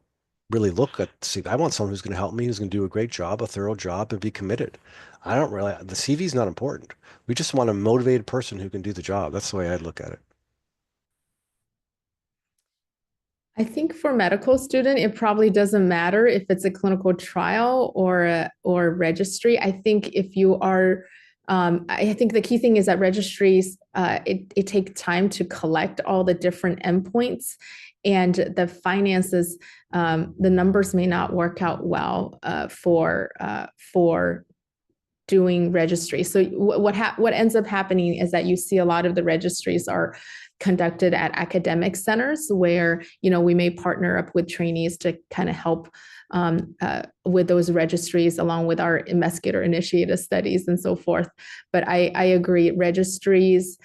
really look at CV. I want someone who's going to help me, who's going to do a great job, a thorough job, and be committed. I don't really, the CV is not important. We just want a motivated person who can do the job. That's the way I'd look at it. I think for medical student, it probably doesn't matter if it's a clinical trial or registry. I think if you are, I think the key thing is that registries, it takes time to collect all the different endpoints, and the finances, the numbers may not work out well for doing registry. So what ends up happening is that you see a lot of the registries are conducted at academic centers where, we may partner up with trainees to kind of help with those registries along with our investigator-initiated studies and so forth. But I agree, registries,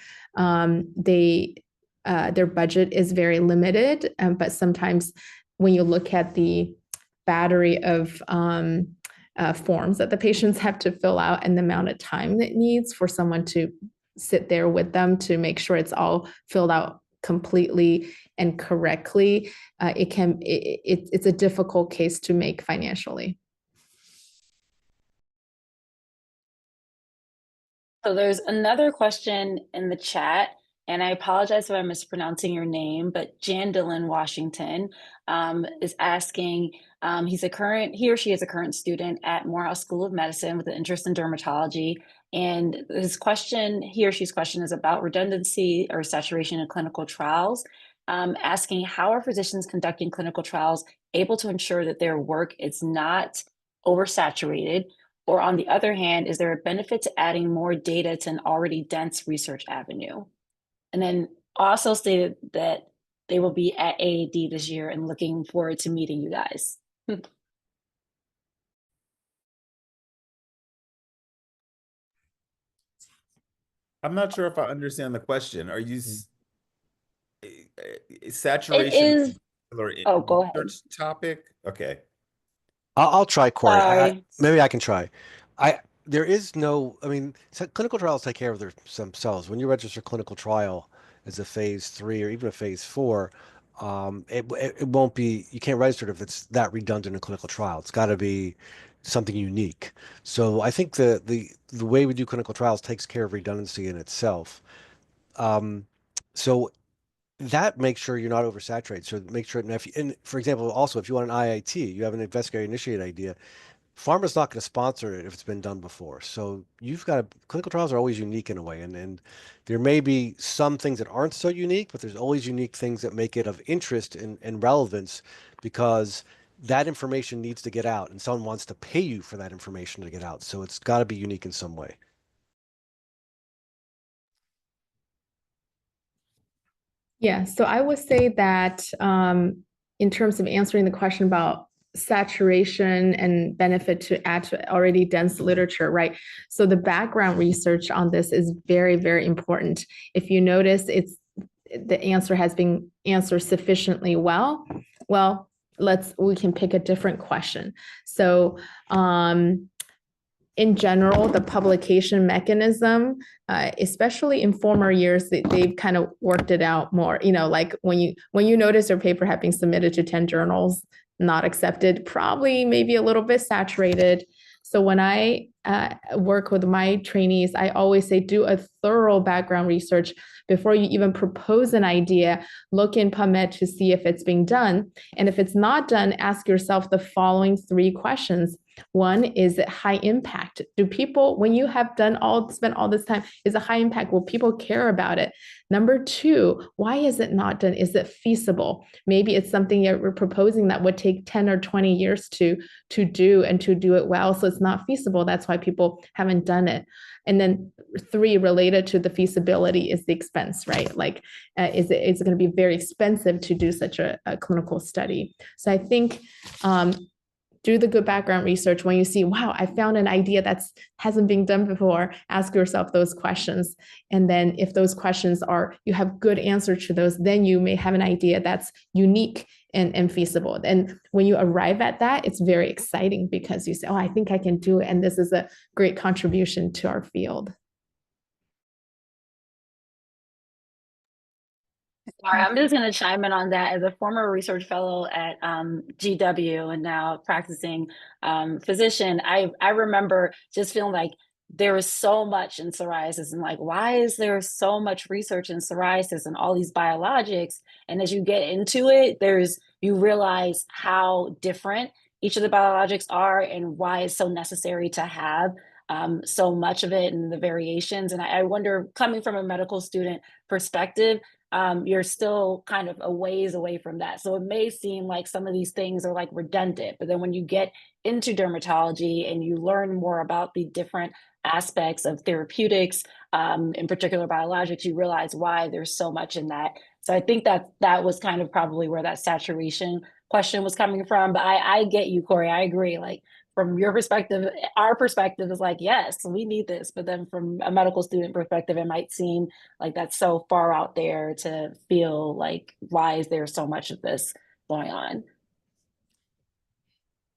their budget is very limited, but sometimes when you look at the battery of forms that the patients have to fill out and the amount of time it needs for someone to sit there with them to make sure it's all filled out completely and correctly, it's a difficult case to make financially. So there's another question in the chat, and I apologize if I'm mispronouncing your name, but Jandalyn Washington is asking, he or she is a current student at Morehouse School of Medicine with an interest in dermatology. And he or she's question is about redundancy or saturation in clinical trials, asking how are physicians conducting clinical trials able to ensure that their work is not oversaturated? Or on the other hand, is there a benefit to adding more data to an already dense research avenue? And then also stated that they will be at AAD this year and looking forward to meeting you guys. I'm not sure if I understand the question. Are you It saturation is, oh, go ahead. research topic? Okay. I'll try, Corey. Sorry. Maybe I can try. There is no, I mean, clinical trials take care of themselves. When you register clinical trial as a phase 3 or even a phase 4, it won't be, you can't register it if it's that redundant in a clinical trial. It's got to be something unique. So I think the way we do clinical trials takes care of redundancy in itself. So that makes sure you're not oversaturated. So make sure, and for example, also if you want an IIT, you have an investigator-initiated idea, pharma's not going to sponsor it if it's been done before. So clinical trials are always unique in a way. And there may be some things that aren't so unique, but there's always unique things that make it of interest and relevance because that information needs to get out and someone wants to pay you for that information to get out. So it's got to be unique in some way. Yeah, so I would say that in terms of answering the question about saturation and benefit to add to already dense literature, right? So the background research on this is very, very important. If you notice, the answer has been answered sufficiently well. Well, we can pick a different question. So in general, the publication mechanism, especially in former years, they've kind of worked it out more. Like when you notice your paper had been submitted to 10 journals, not accepted, probably maybe a little bit saturated. So when I work with my trainees, I always say do a thorough background research before you even propose an idea. Look in PubMed to see if it's being done. And if it's not done, ask yourself the following 3 questions. One, is it high impact? Do people, when you have spent all this time, is it high impact? Will people care about it? Number 2, why is it not done? Is it feasible? Maybe it's something you're proposing that would take 10 or 20 years to do and to do it well. So it's not feasible. That's why people haven't done it. And then 3, related to the feasibility, is the expense, right? Like, is it going to be very expensive to do such a clinical study? So I think do the good background research. When you see, wow, I found an idea that hasn't been done before, ask yourself those questions. And then if those questions you have good answers to those, then you may have an idea that's unique and feasible. And when you arrive at that, it's very exciting because you say, oh, I think I can do it. And this is a great contribution to our field. Sorry, I'm just going to chime in on that. As a former research fellow at GW and now practicing physician, I remember just feeling like there was so much in psoriasis and like, why is there so much research in psoriasis and all these biologics? And as you get into it, you realize how different each of the biologics are and why it's so necessary to have so much of it and the variations. And I wonder, coming from a medical student perspective, you're still kind of a ways away from that. So it may seem like some of these things are like redundant, but then when you get into dermatology and you learn more about the different aspects of therapeutics, in particular biologics, you realize why there's so much in that. So I think that was kind of probably where that saturation question was coming from. But I get you, Corey. I agree. Like, from your perspective, our perspective is like, yes, we need this. But then from a medical student perspective, it might seem like that's so far out there to feel like, why is there so much of this going on?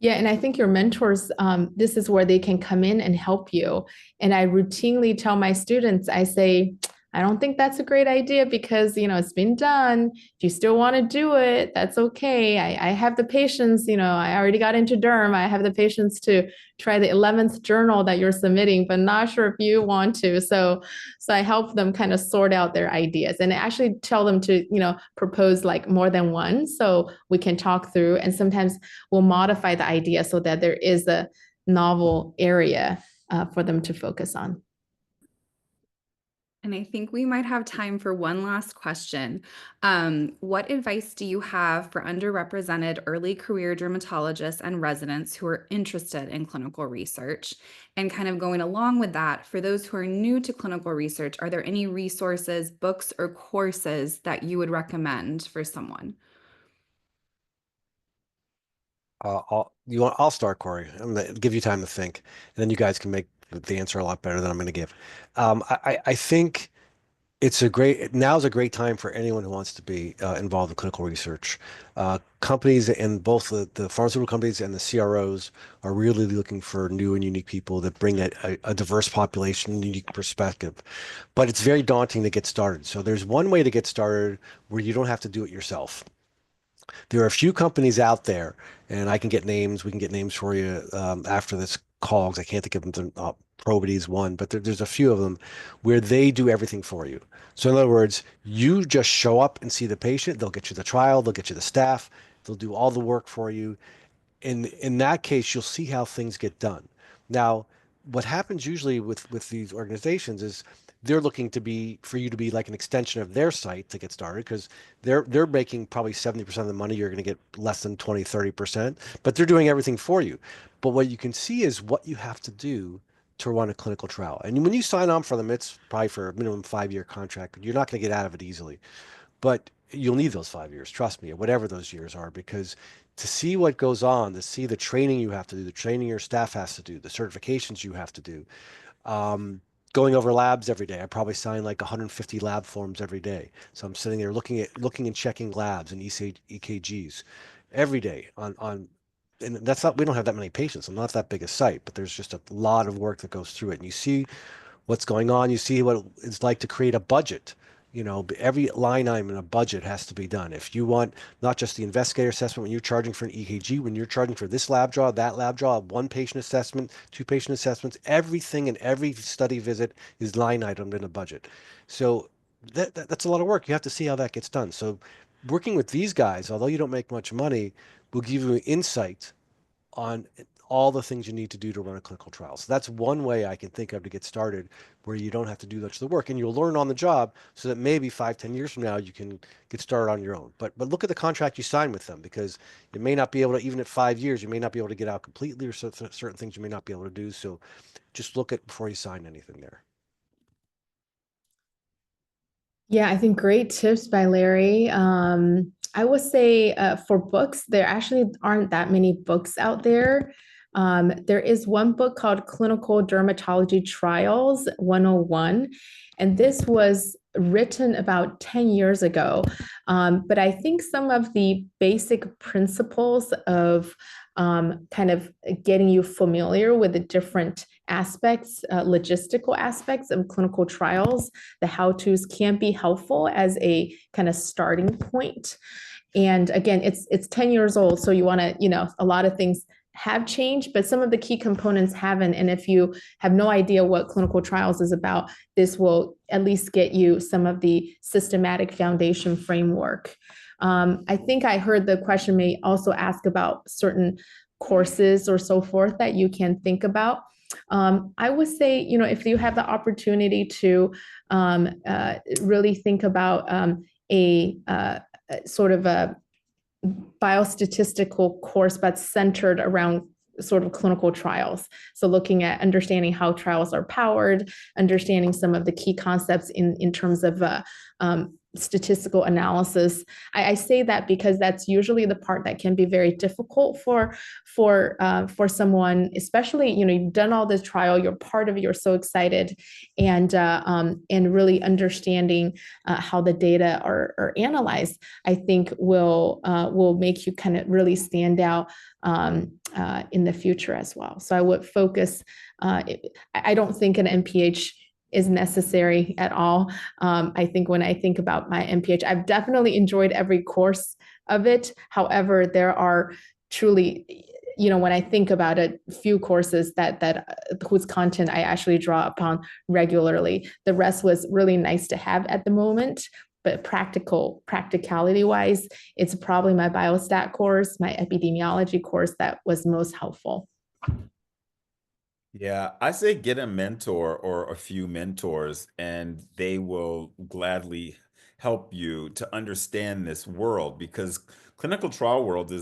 Yeah, and I think your mentors, this is where they can come in and help you. And I routinely tell my students, I say, I don't think that's a great idea because, it's been done. If you still want to do it, that's okay. I have the patience, I already got into derm. I have the patience to try the 11th journal that you're submitting, but not sure if you want to. So I help them kind of sort out their ideas and actually tell them to, propose like more than one so we can talk through. And sometimes we'll modify the idea so that there is a novel area for them to focus on. And I think we might have time for one last question. What advice do you have for underrepresented early career dermatologists and residents who are interested in clinical research? And kind of going along with that, for those who are new to clinical research, are there any resources, books, or courses that you would recommend for someone? I'll start, Corey. I'm gonna give you time to think, and then you guys can make the answer a lot better than I'm going to give. I think now's a great time for anyone who wants to be involved in clinical research. Companies and both the pharmaceutical companies and the CROs are really looking for new and unique people that bring a diverse population, unique perspective. But it's very daunting to get started. So there's one way to get started where you don't have to do it yourself. There are a few companies out there, and I can get names. We can get names for you after this call because I can't think of them. Probity's one, but there's a few of them where they do everything for you. So in other words, you just show up and see the patient. They'll get you the trial. They'll get you the staff. They'll do all the work for you. In that case, you'll see how things get done. Now, what happens usually with these organizations is they're looking for you to be like an extension of their site to get started because they're making probably 70% of the money. You're going to get less than 20, 30%, but they're doing everything for you. But what you can see is what you have to do to run a clinical trial. And when you sign on for them, it's probably for a minimum 5-year contract. You're not going to get out of it easily. But you'll need those 5 years, trust me, whatever those years are, because to see what goes on, to see the training you have to do, the training your staff has to do, the certifications you have to do, um, going over labs every day. I probably sign like 150 lab forms every day. So I'm sitting there looking and checking labs and EKGs every day and that's not, we don't have that many patients. I'm not that big a site, but there's just a lot of work that goes through it. And you see what's going on. You see what it's like to create a budget. Every line item in a budget has to be done. If you want not just the investigator assessment, when you're charging for an EKG, when you're charging for this lab draw, that lab draw, one patient assessment, two patient assessments, everything in every study visit is line itemed in a budget. So that's a lot of work. You have to see how that gets done. So working with these guys, although you don't make much money, will give you insight on all the things you need to do to run a clinical trial. So that's one way I can think of to get started where you don't have to do much of the work and you'll learn on the job so that maybe 5-10 years from now you can get started on your own. But look at the contract you sign with them because you may not be able to, even at 5 years, you may not be able to get out completely or certain things you may not be able to do. So just look at before you sign anything there. Yeah, I think great tips by Larry. I would say for books, there actually aren't that many books out there. There is one book called Clinical Dermatology Trials 101, and this was written about 10 years ago. But I think some of the basic principles of kind of getting you familiar with the different aspects, logistical aspects of clinical trials, the how-tos can be helpful as a kind of starting point. And again, it's 10 years old, so you want to, a lot of things have changed, but some of the key components haven't. And if you have no idea what clinical trials is about, this will at least get you some of the systematic foundation framework. I think I heard the question may also ask about certain courses or so forth that you can think about. I would say, if you have the opportunity to really think about a sort of a biostatistical course, but centered around sort of clinical trials. So looking at understanding how trials are powered, understanding some of the key concepts in terms of statistical analysis. I say that because that's usually the part that can be very difficult for someone, especially, you've done all this trial, you're part of it, you're so excited, and really understanding how the data are analyzed, I think will make you kind of really stand out in the future as well. So I would focus. I don't think an MPH is necessary at all. I think when I think about my MPH, I've definitely enjoyed every course of it. However, there are truly, when I think about it, few courses that whose content I actually draw upon regularly. The rest was really nice to have at the moment, but practicality wise, it's probably my biostat course, my epidemiology course that was most helpful. Yeah, I say get a mentor or a few mentors, and they will gladly help you to understand this world, because clinical trial world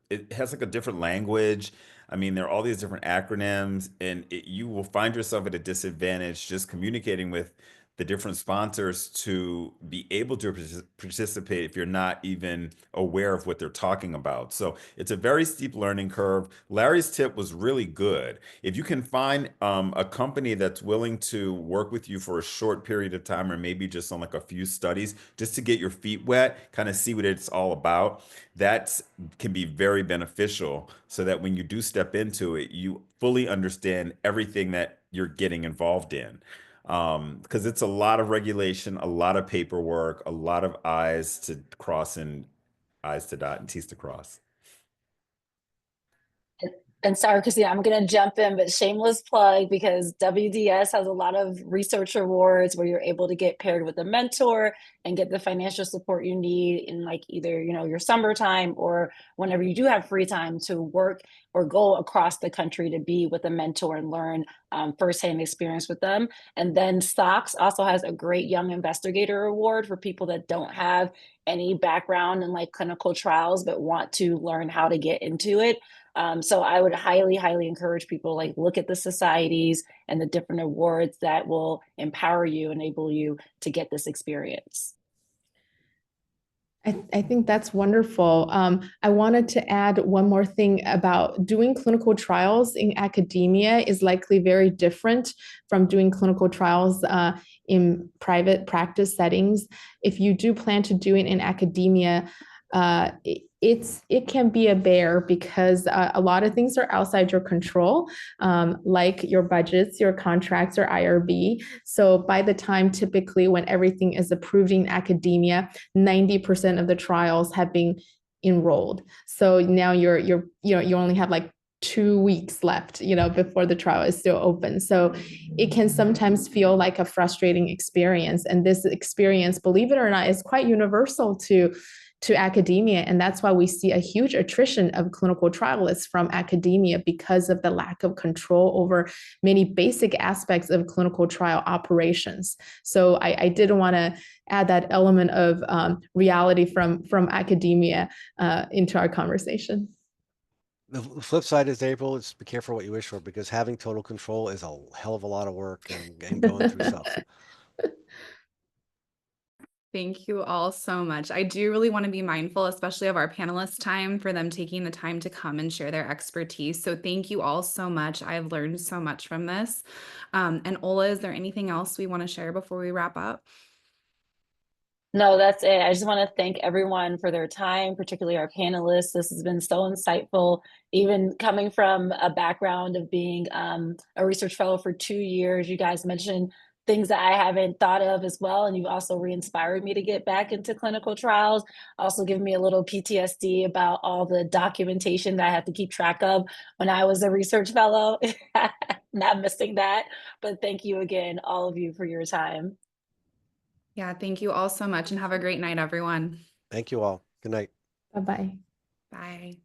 it has like a different language. I mean, there are all these different acronyms, and you will find yourself at a disadvantage just communicating with the different sponsors to be able to participate if you're not even aware of what they're talking about. So it's a very steep learning curve. Larry's tip was really good. If you can find a company that's willing to work with you for a short period of time, or maybe just on like a few studies, just to get your feet wet, kind of see what it's all about, that can be very beneficial, so that when you do step into it, you fully understand everything that you're getting involved in. Because it's a lot of regulation, a lot of paperwork, a lot of I's to cross and I's to dot and T's to cross. And sorry, Christina, I'm going to jump in, but shameless plug, because WDS has a lot of research awards where you're able to get paired with a mentor and get the financial support you need in like either, your summertime or whenever you do have free time to work or go across the country to be with a mentor and learn firsthand experience with them. And then SOX also has a great Young Investigator Award for people that don't have any background in like clinical trials, but want to learn how to get into it. So I would highly, highly encourage people, like, look at the societies and the different awards that will empower you, enable you to get this experience. I think that's wonderful. I wanted to add one more thing about doing clinical trials in academia is likely very different from doing clinical trials in private practice settings. If you do plan to do it in academia, it can be a bear, because a lot of things are outside your control, like your budgets, your contracts, or IRB. So by the time, typically when everything is approved in academia, 90% of the trials have been enrolled. So now you only have like 2 weeks left, before the trial is still open. So it can sometimes feel like a frustrating experience. And this experience, believe it or not, is quite universal to academia. And that's why we see a huge attrition of clinical trialists from academia, because of the lack of control over many basic aspects of clinical trial operations. So I did want to add that element of reality from academia into our conversation. The flip side is, April, is be careful what you wish for, because having total control is a hell of a lot of work and going through stuff. Thank you all so much. I do really want to be mindful, especially of our panelists' time, for them taking the time to come and share their expertise. So thank you all so much. I've learned so much from this. And Ola, is there anything else we want to share before we wrap up? No, that's it. I just want to thank everyone for their time, particularly our panelists. This has been so insightful, even coming from a background of being a research fellow for 2 years. You guys mentioned things that I haven't thought of as well. And you've also re-inspired me to get back into clinical trials, also given me a little PTSD about all the documentation that I had to keep track of when I was a research fellow. Not missing that. But thank you again, all of you, for your time. Yeah, thank you all so much, and have a great night, everyone. Thank you all. Good night. Bye-bye. Bye.